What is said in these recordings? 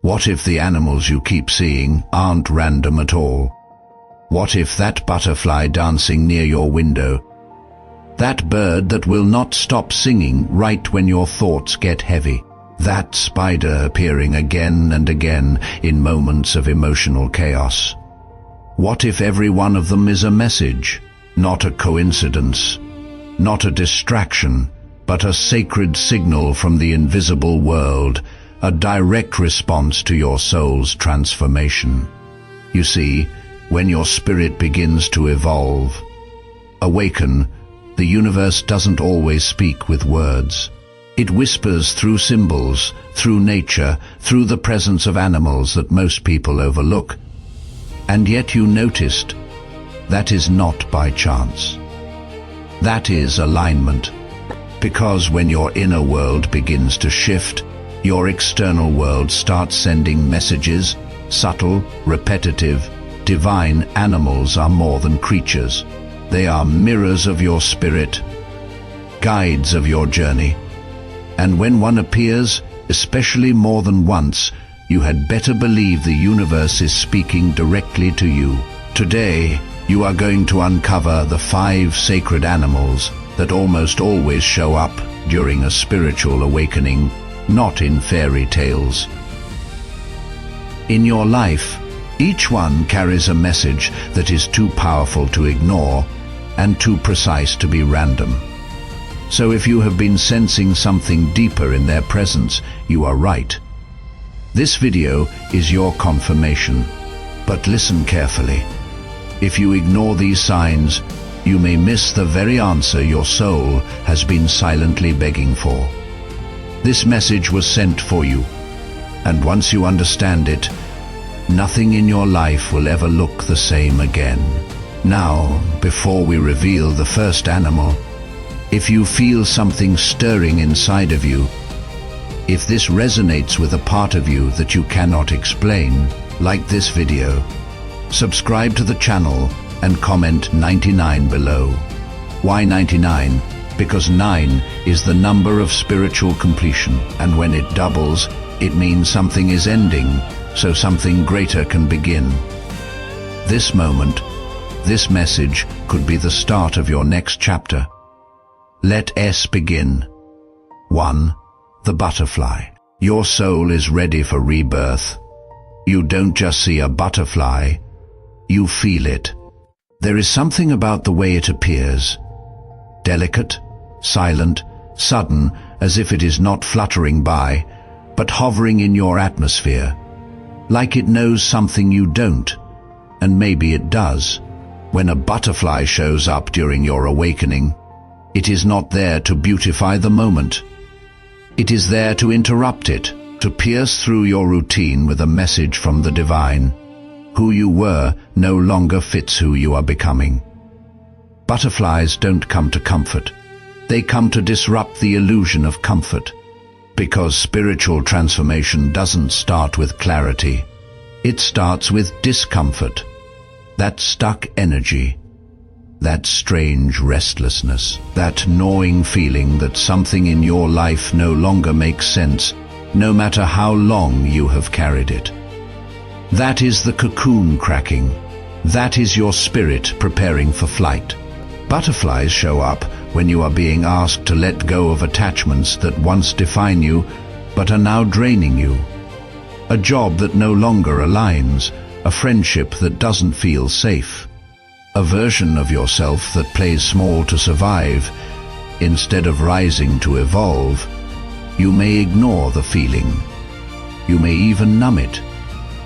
What if the animals you keep seeing aren't random at all? What if that butterfly dancing near your window, that bird that will not stop singing right when your thoughts get heavy, that spider appearing again and again in moments of emotional chaos? What if every one of them is a message, not a coincidence, not a distraction, but a sacred signal from the invisible world, a direct response to your soul's transformation? You see, when your spirit begins to evolve, awaken, the universe doesn't always speak with words. It whispers through symbols, through nature, through the presence of animals that most people overlook. And yet you noticed, that is not by chance. That is alignment. Because when your inner world begins to shift, your external world starts sending messages, subtle, repetitive, divine. Animals are more than creatures. They are mirrors of your spirit, guides of your journey. And when one appears, especially more than once, you had better believe the universe is speaking directly to you. Today, you are going to uncover the 5 sacred animals that almost always show up during a spiritual awakening, not in fairy tales. In your life, each one carries a message that is too powerful to ignore and too precise to be random. So if you have been sensing something deeper in their presence, you are right. This video is your confirmation, but listen carefully. If you ignore these signs, you may miss the very answer your soul has been silently begging for. This message was sent for you, and once you understand it, nothing in your life will ever look the same again. Now, before we reveal the first animal, if you feel something stirring inside of you, if this resonates with a part of you that you cannot explain, like this video, subscribe to the channel and comment 99 below. Why 99? Because 9 is the number of spiritual completion, and when it doubles, it means something is ending, so something greater can begin. This moment, this message could be the start of your next chapter. Let S begin. 1. The butterfly. Your soul is ready for rebirth. You don't just see a butterfly, you feel it. There is something about the way it appears. Delicate, silent, sudden, as if it is not fluttering by, but hovering in your atmosphere. Like it knows something you don't, and maybe it does. When a butterfly shows up during your awakening, it is not there to beautify the moment. It is there to interrupt it, to pierce through your routine with a message from the divine. Who you were no longer fits who you are becoming. Butterflies don't come to comfort. They come to disrupt the illusion of comfort. Because spiritual transformation doesn't start with clarity. It starts with discomfort. That stuck energy. That strange restlessness. That gnawing feeling that something in your life no longer makes sense, no matter how long you have carried it. That is the cocoon cracking. That is your spirit preparing for flight. Butterflies show up when you are being asked to let go of attachments that once define you, but are now draining you. A job that no longer aligns, a friendship that doesn't feel safe, a version of yourself that plays small to survive, instead of rising to evolve. You may ignore the feeling. You may even numb it.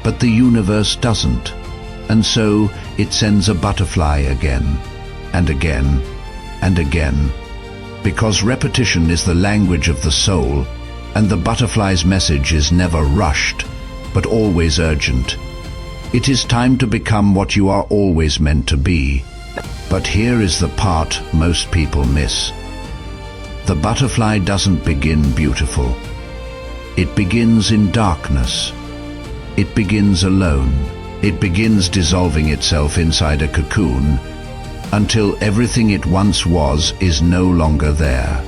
But the universe doesn't, and so it sends a butterfly again, and again, and again, because repetition is the language of the soul, and the butterfly's message is never rushed, but always urgent. It is time to become what you are always meant to be. But here is the part most people miss. The butterfly doesn't begin beautiful. It begins in darkness. It begins alone. It begins dissolving itself inside a cocoon until everything it once was is no longer there.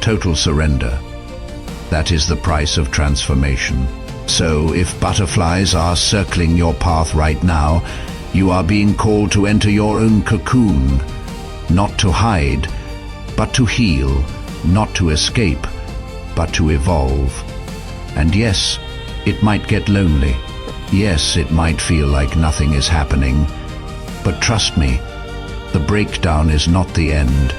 Total surrender. That is the price of transformation. So if butterflies are circling your path right now, you are being called to enter your own cocoon, not to hide, but to heal, not to escape, but to evolve. And yes, it might get lonely. Yes, it might feel like nothing is happening. But trust me, the breakdown is not the end.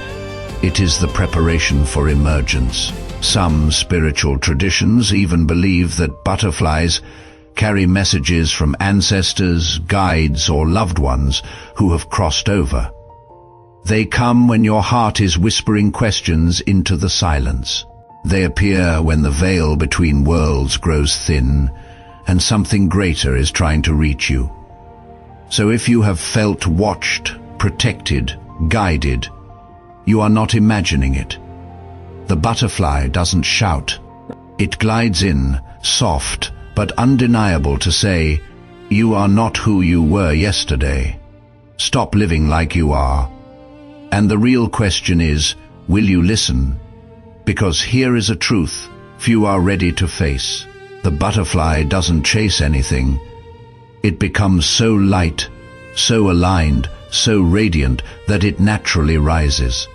It is the preparation for emergence. Some spiritual traditions even believe that butterflies carry messages from ancestors, guides, or loved ones who have crossed over. They come when your heart is whispering questions into the silence. They appear when the veil between worlds grows thin and something greater is trying to reach you. So if you have felt watched, protected, guided, you are not imagining it. The butterfly doesn't shout. It glides in, soft but undeniable, to say, you are not who you were yesterday. Stop living like you are. And the real question is, will you listen? Because here is a truth few are ready to face. The butterfly doesn't chase anything. It becomes so light, so aligned, so radiant that it naturally rises.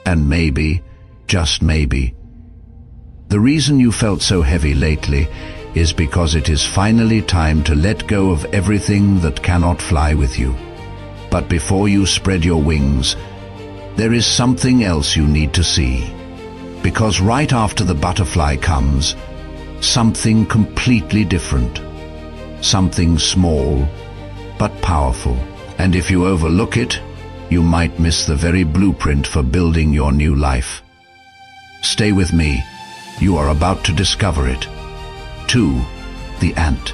And maybe, just maybe, the reason you felt so heavy lately is because it is finally time to let go of everything that cannot fly with you. But before you spread your wings, there is something else you need to see. Because right after the butterfly comes something completely different. Something small, but powerful. And if you overlook it, you might miss the very blueprint for building your new life. Stay with me. You are about to discover it. 2. The ant.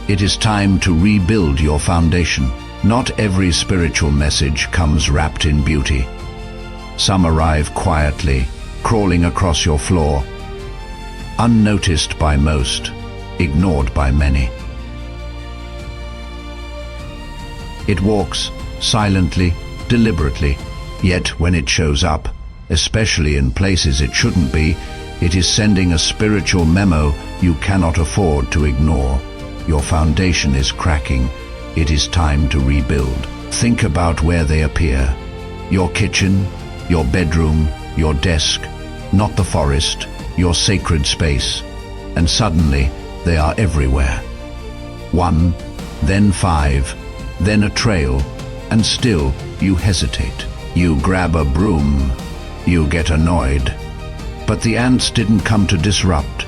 It is time to rebuild your foundation. Not every spiritual message comes wrapped in beauty. Some arrive quietly, crawling across your floor, unnoticed by most, ignored by many. It walks silently, deliberately, yet when it shows up, especially in places it shouldn't be, it is sending a spiritual memo you cannot afford to ignore. Your foundation is cracking. It is time to rebuild. Think about where they appear. Your kitchen, your bedroom, your desk, not the forest, your sacred space. And suddenly, they are everywhere. 1, then 5, then a trail, and still you hesitate. You grab a broom. You get annoyed. But the ants didn't come to disrupt.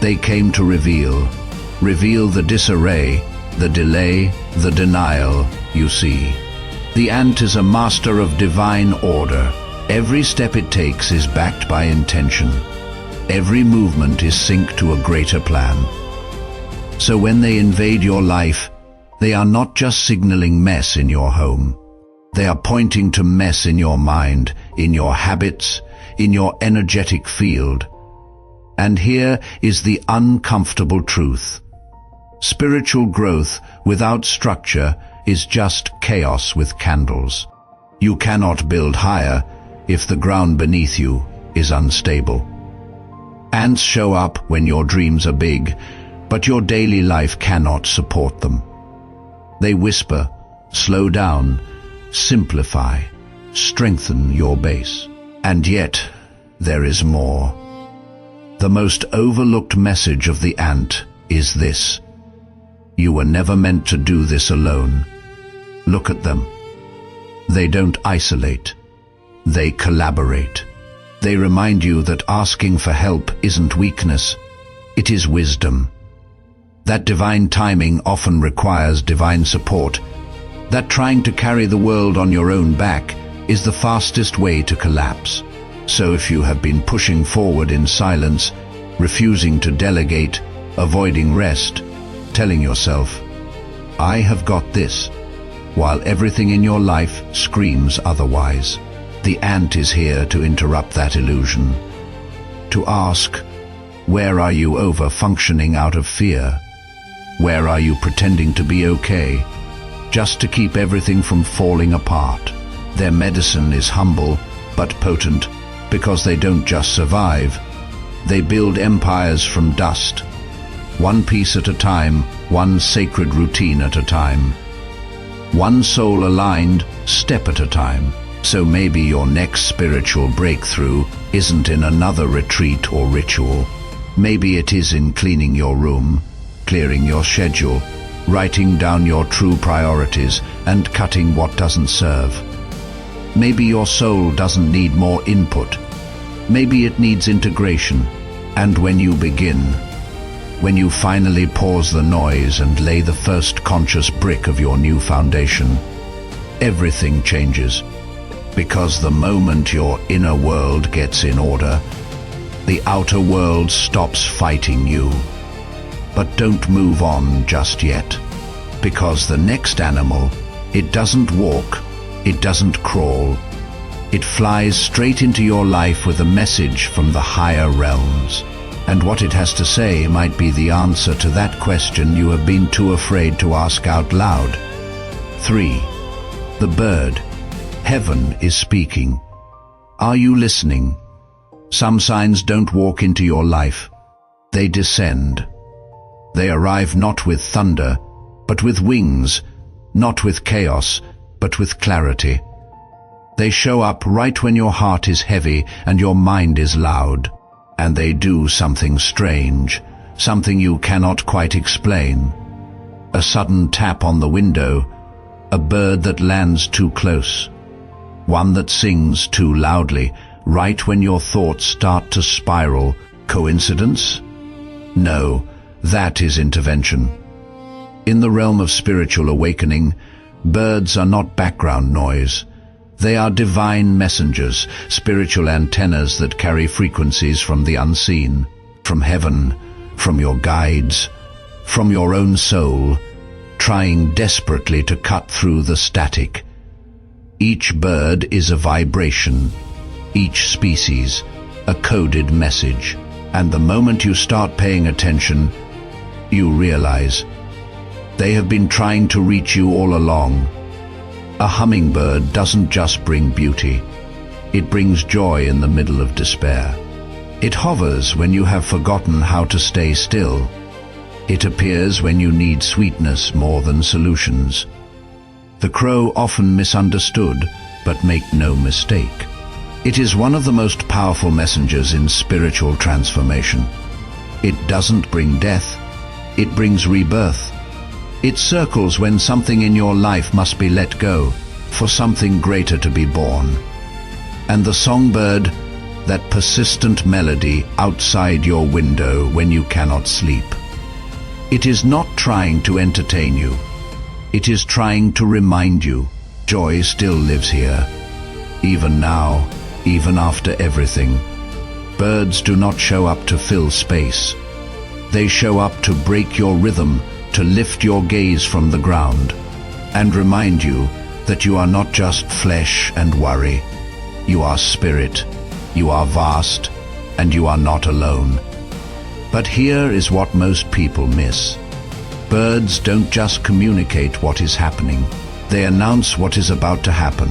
They came to reveal the disarray, the delay, the denial, you see. The ant is a master of divine order. Every step it takes is backed by intention. Every movement is synced to a greater plan. So when they invade your life, they are not just signaling mess in your home. They are pointing to mess in your mind, in your habits, in your energetic field. And here is the uncomfortable truth. Spiritual growth without structure is just chaos with candles. You cannot build higher if the ground beneath you is unstable. Ants show up when your dreams are big, but your daily life cannot support them. They whisper, slow down, simplify, strengthen your base. And yet, there is more. The most overlooked message of the ant is this: you were never meant to do this alone. Look at them. They don't isolate. They collaborate. They remind you that asking for help isn't weakness, it is wisdom. That divine timing often requires divine support. That trying to carry the world on your own back is the fastest way to collapse. So if you have been pushing forward in silence, refusing to delegate, avoiding rest, telling yourself, I have got this, while everything in your life screams otherwise, the ant is here to interrupt that illusion. To ask, where are you over-functioning out of fear? Where are you pretending to be okay, just to keep everything from falling apart? Their medicine is humble, but potent, because they don't just survive, they build empires from dust. one piece at a time, one sacred routine at a time. One soul aligned, step at a time. So maybe your next spiritual breakthrough isn't in another retreat or ritual. Maybe it is in cleaning your room, clearing your schedule, writing down your true priorities, and cutting what doesn't serve. Maybe your soul doesn't need more input. Maybe it needs integration. And when you begin, when you finally pause the noise and lay the first conscious brick of your new foundation, everything changes. Because the moment your inner world gets in order, the outer world stops fighting you. But don't move on just yet, because the next animal, it doesn't walk, it doesn't crawl. It flies straight into your life with a message from the higher realms. And what it has to say might be the answer to that question you have been too afraid to ask out loud. 3. The bird. Heaven is speaking. Are you listening? Some signs don't walk into your life. They descend. They arrive not with thunder, but with wings, not with chaos, but with clarity. They show up right when your heart is heavy and your mind is loud. And they do something strange, something you cannot quite explain. A sudden tap on the window, a bird that lands too close, one that sings too loudly, right when your thoughts start to spiral. Coincidence? No, that is intervention. In the realm of spiritual awakening, birds are not background noise. They are divine messengers, spiritual antennas that carry frequencies from the unseen, from heaven, from your guides, from your own soul, trying desperately to cut through the static. Each bird is a vibration, each species a coded message. And the moment you start paying attention, you realize they have been trying to reach you all along. A hummingbird doesn't just bring beauty, it brings joy in the middle of despair. It hovers when you have forgotten how to stay still. It appears when you need sweetness more than solutions. The crow often misunderstood, but make no mistake. It is one of the most powerful messengers in spiritual transformation. It doesn't bring death, it brings rebirth. It circles when something in your life must be let go, for something greater to be born. And the songbird, that persistent melody outside your window when you cannot sleep. It is not trying to entertain you. It is trying to remind you, joy still lives here. Even now, even after everything. Birds do not show up to fill space. They show up to break your rhythm, to lift your gaze from the ground, and remind you that you are not just flesh and worry. You are spirit, you are vast, and you are not alone. But here is what most people miss. Birds don't just communicate what is happening, they announce what is about to happen.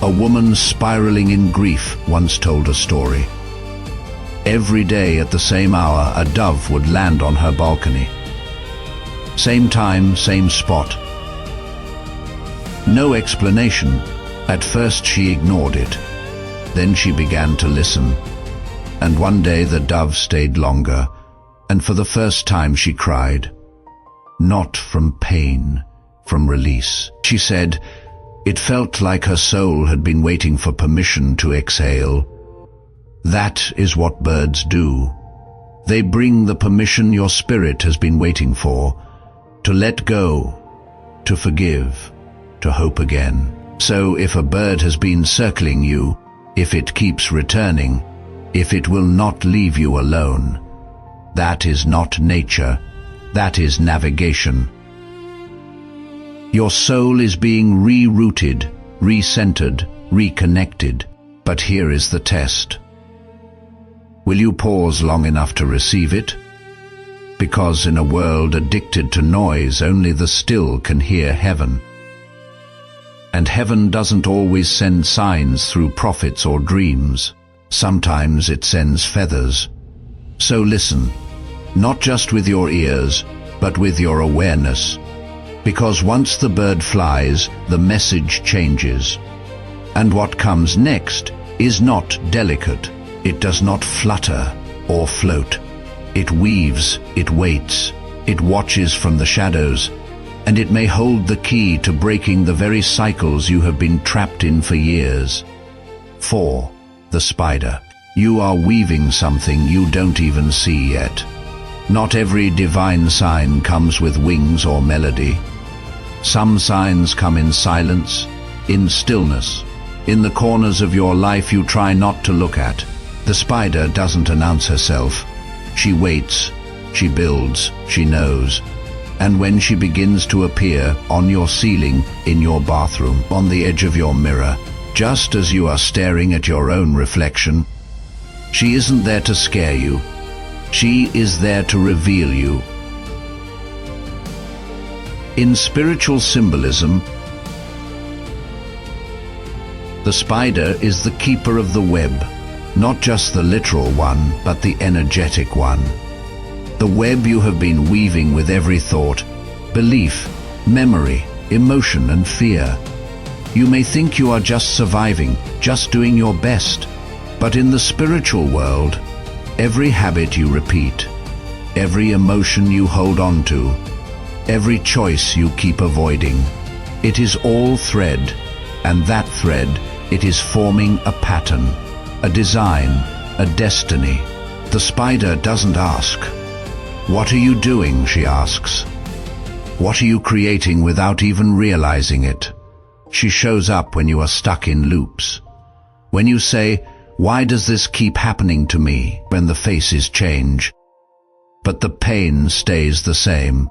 A woman spiraling in grief once told a story. Every day at the same hour, a dove would land on her balcony. Same time, same spot. No explanation. At first she ignored it. Then she began to listen. And one day the dove stayed longer, and for the first time she cried. Not from pain, from release. She said, it felt like her soul had been waiting for permission to exhale. That is what birds do. They bring the permission your spirit has been waiting for, to let go, to forgive, to hope again. So if a bird has been circling you, if it keeps returning, if it will not leave you alone, that is not nature, that is navigation. Your soul is being rerouted, recentered, reconnected. But here is the test. Will you pause long enough to receive it? Because in a world addicted to noise, only the still can hear heaven. And heaven doesn't always send signs through prophets or dreams. Sometimes it sends feathers. So listen. not just with your ears, but with your awareness. Because once the bird flies, the message changes. And what comes next is not delicate. It does not flutter or float. It weaves, it waits, it watches from the shadows, and it may hold the key to breaking the very cycles you have been trapped in for years. 4. The spider. You are weaving something you don't even see yet. Not every divine sign comes with wings or melody. Some signs come in silence, in stillness, in the corners of your life you try not to look at. The spider doesn't announce herself. She waits, she builds, she knows. And when she begins to appear on your ceiling, in your bathroom, on the edge of your mirror, just as you are staring at your own reflection, she isn't there to scare you. She is there to reveal you. In spiritual symbolism, the spider is the keeper of the web, not just the literal one, but the energetic one. The web you have been weaving with every thought, belief, memory, emotion and fear. You may think you are just surviving, just doing your best, but in the spiritual world, every habit you repeat, every emotion you hold on to, every choice you keep avoiding, it is all thread, and that thread, it is forming a pattern, a design, a destiny. The spider doesn't ask, "What are you doing?" she asks. What are you creating without even realizing it? She shows up when you are stuck in loops. When you say, "Why does this keep happening to me?" when the faces change, but the pain stays the same.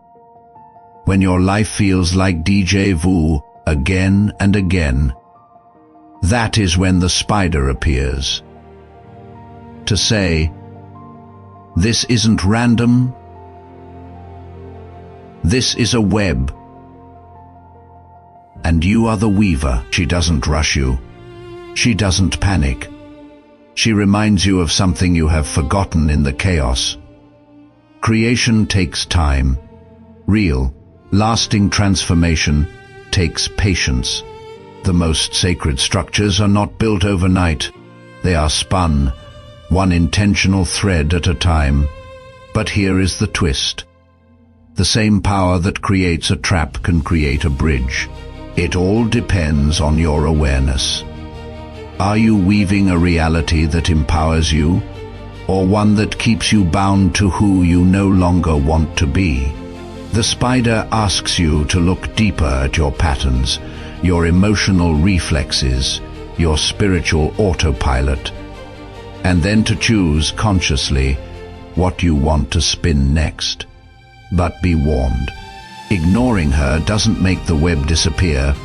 When your life feels like déjà vu again and again, that is when the spider appears. To say, "This isn't random. This is a web. And you are the weaver." She doesn't rush you. She doesn't panic. She reminds you of something you have forgotten in the chaos. Creation takes time. Real, lasting transformation takes patience. The most sacred structures are not built overnight. They are spun, one intentional thread at a time. But here is the twist. The same power that creates a trap can create a bridge. It all depends on your awareness. Are you weaving a reality that empowers you, or one that keeps you bound to who you no longer want to be? The spider asks you to look deeper at your patterns, your emotional reflexes, your spiritual autopilot, and then to choose consciously what you want to spin next. But be warned, ignoring her doesn't make the web disappear,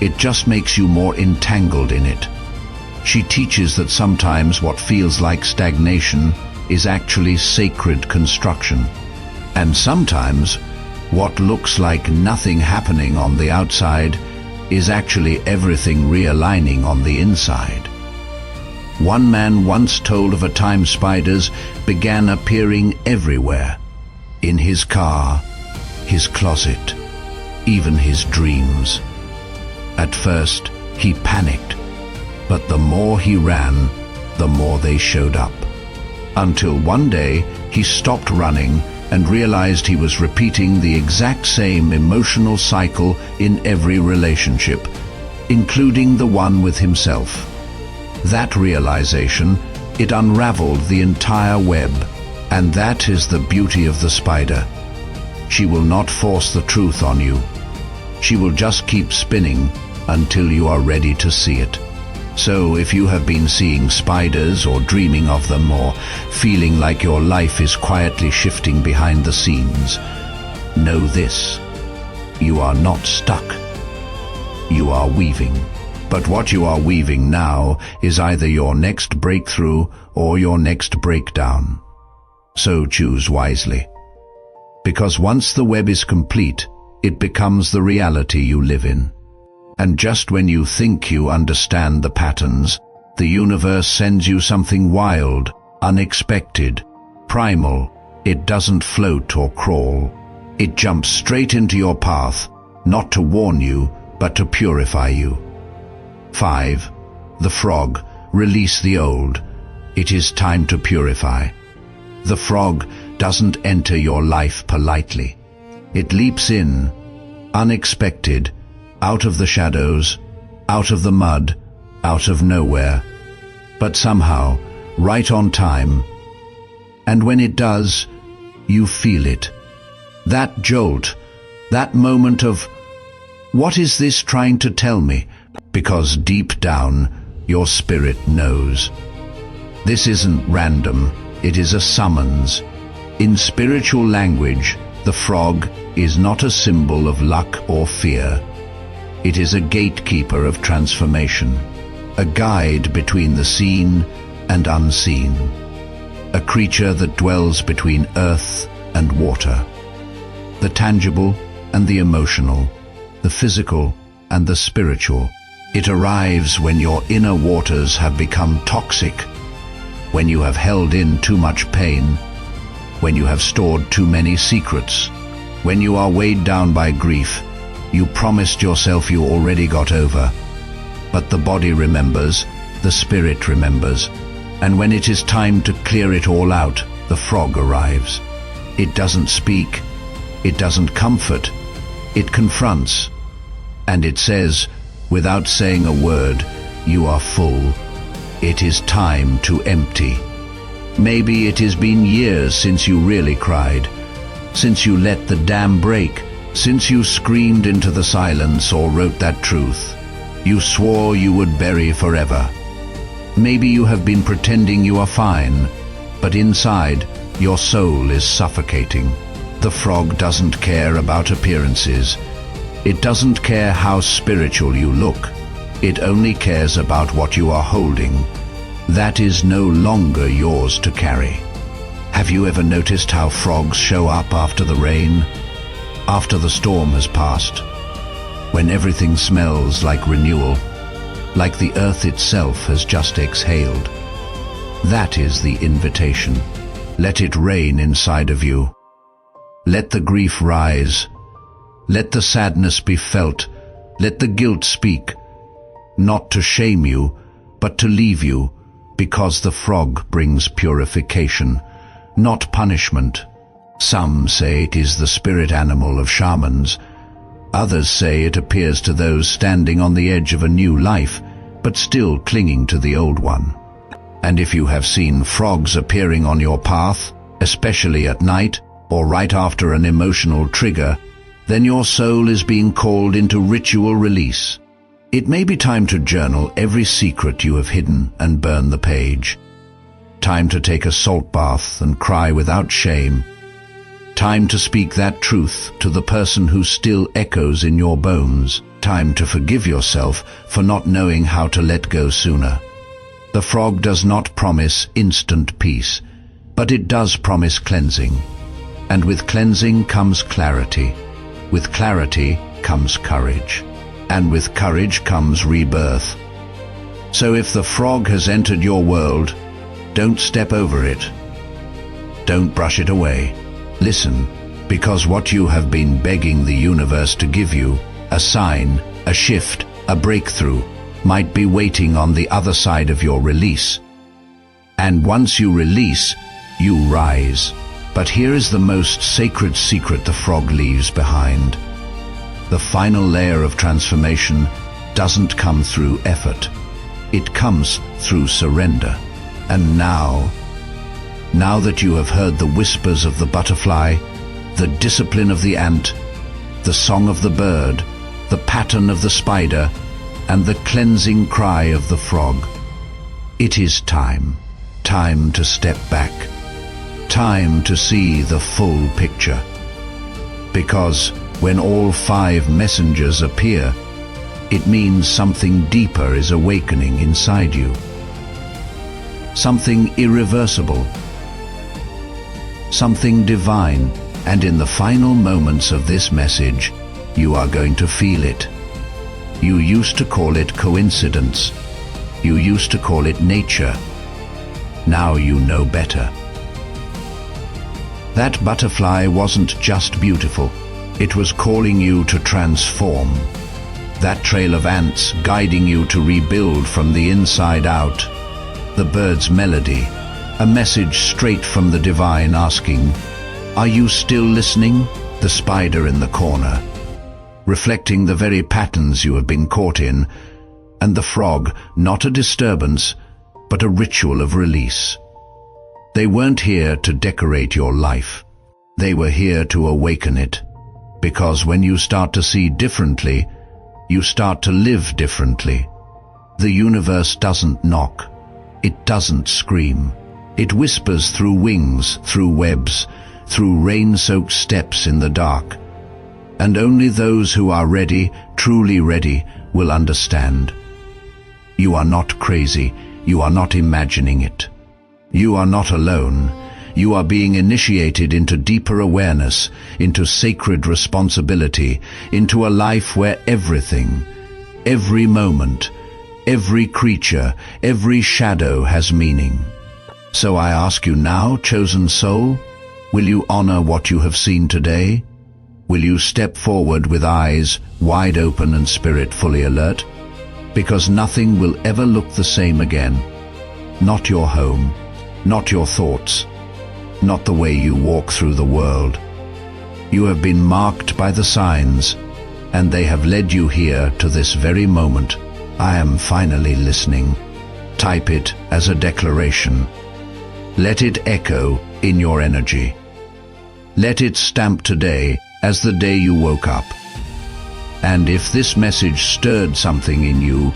it just makes you more entangled in it. She teaches that sometimes what feels like stagnation is actually sacred construction. And sometimes what looks like nothing happening on the outside is actually everything realigning on the inside. One man once told of a time spiders began appearing everywhere. In his car, his closet, even his dreams. At first, he panicked, but the more he ran, the more they showed up. Until one day, he stopped running and realized he was repeating the exact same emotional cycle in every relationship, including the one with himself. That realization, it unraveled the entire web, and that is the beauty of the spider. She will not force the truth on you. She will just keep spinning until you are ready to see it. So if you have been seeing spiders or dreaming of them or feeling like your life is quietly shifting behind the scenes, know this: you are not stuck. You are weaving. But what you are weaving now is either your next breakthrough or your next breakdown. So choose wisely. Because once the web is complete, it becomes the reality you live in. And just when you think you understand the patterns, the universe sends you something wild, unexpected, primal, It doesn't float or crawl. It jumps straight into your path, not to warn you, but to purify you. 5. The frog, release the old. It is time to purify. The frog doesn't enter your life politely. It leaps in, unexpected, out of the shadows, out of the mud, out of nowhere, but somehow, right on time. And when it does, you feel it. That jolt, that moment of, what is this trying to tell me? Because deep down, your spirit knows. This isn't random, it is a summons. In spiritual language, the frog is not a symbol of luck or fear. It is a gatekeeper of transformation, a guide between the seen and unseen, a creature that dwells between earth and water, the tangible and the emotional, the physical and the spiritual. It arrives when your inner waters have become toxic, when you have held in too much pain, when you have stored too many secrets, when you are weighed down by grief. You promised yourself you already got over, but the body remembers, the spirit remembers, and when it is time to clear it all out, the frog arrives. It doesn't speak, it doesn't comfort, it confronts, and it says, without saying a word, you are full. It is time to empty. Maybe it has been years since you really cried, since you let the dam break, since you screamed into the silence or wrote that truth you swore you would bury forever. Maybe you have been pretending you are fine, but inside, your soul is suffocating. The frog doesn't care about appearances. It doesn't care how spiritual you look. It only cares about what you are holding. That is no longer yours to carry. Have you ever noticed how frogs show up after the rain? After the storm has passed? When everything smells like renewal, like the earth itself has just exhaled. That is the invitation. Let it rain inside of you. Let the grief rise. Let the sadness be felt. Let the guilt speak. Not to shame you, but to leave you, because the frog brings purification, not punishment. Some say it is the spirit animal of shamans. Others say it appears to those standing on the edge of a new life, but still clinging to the old one. And if you have seen frogs appearing on your path, especially at night, or right after an emotional trigger, then your soul is being called into ritual release. It may be time to journal every secret you have hidden and burn the page. Time to take a salt bath and cry without shame. Time to speak that truth to the person who still echoes in your bones. Time to forgive yourself for not knowing how to let go sooner. The frog does not promise instant peace, but it does promise cleansing. And with cleansing comes clarity. With clarity comes courage. And with courage comes rebirth. So if the frog has entered your world, don't step over it. Don't brush it away. Listen, because what you have been begging the universe to give you, a sign, a shift, a breakthrough, might be waiting on the other side of your release. And once you release, you rise. But here is the most sacred secret the frog leaves behind. The final layer of transformation doesn't come through effort. It comes through surrender. And now that you have heard the whispers of the butterfly, the discipline of the ant, the song of the bird, the pattern of the spider, and the cleansing cry of the frog, it is time to step back, time to see the full picture. Because when all 5 messengers appear, it means something deeper is awakening inside you. Something irreversible, something divine, and in the final moments of this message, you are going to feel it. You used to call it coincidence. You used to call it nature. Now you know better. That butterfly wasn't just beautiful, it was calling you to transform. That trail of ants guiding you to rebuild from the inside out. The bird's melody, a message straight from the divine asking, "Are you still listening?" The spider in the corner, reflecting the very patterns you have been caught in, and the frog, not a disturbance, but a ritual of release. They weren't here to decorate your life. They were here to awaken it. Because when you start to see differently, you start to live differently. The universe doesn't knock. It doesn't scream. It whispers through wings, through webs, through rain-soaked steps in the dark. And only those who are ready, truly ready, will understand. You are not crazy. You are not imagining it. You are not alone. You are being initiated into deeper awareness, into sacred responsibility, into a life where everything, every moment, every creature, every shadow has meaning. So I ask you now, chosen soul, will you honor what you have seen today? Will you step forward with eyes wide open and spirit fully alert? Because nothing will ever look the same again. Not your home, not your thoughts, not the way you walk through the world. You have been marked by the signs, and they have led you here to this very moment. I am finally listening. Type it as a declaration. Let it echo in your energy. Let it stamp today as the day you woke up. And if this message stirred something in you,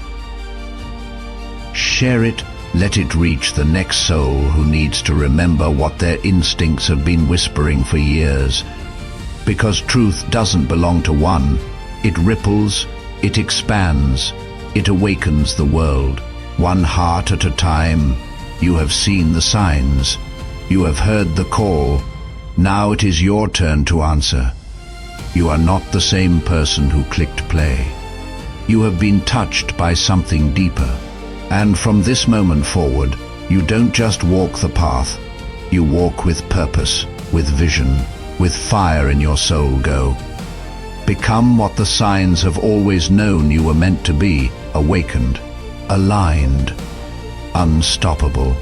share it. Let it reach the next soul who needs to remember what their instincts have been whispering for years. Because truth doesn't belong to one. It ripples, it expands, it awakens the world. One heart at a time. You have seen the signs. You have heard the call. Now it is your turn to answer. You are not the same person who clicked play. You have been touched by something deeper. And from this moment forward, you don't just walk the path. You walk with purpose, with vision, with fire in your soul. Go. Become what the signs have always known you were meant to be, awakened, aligned, unstoppable.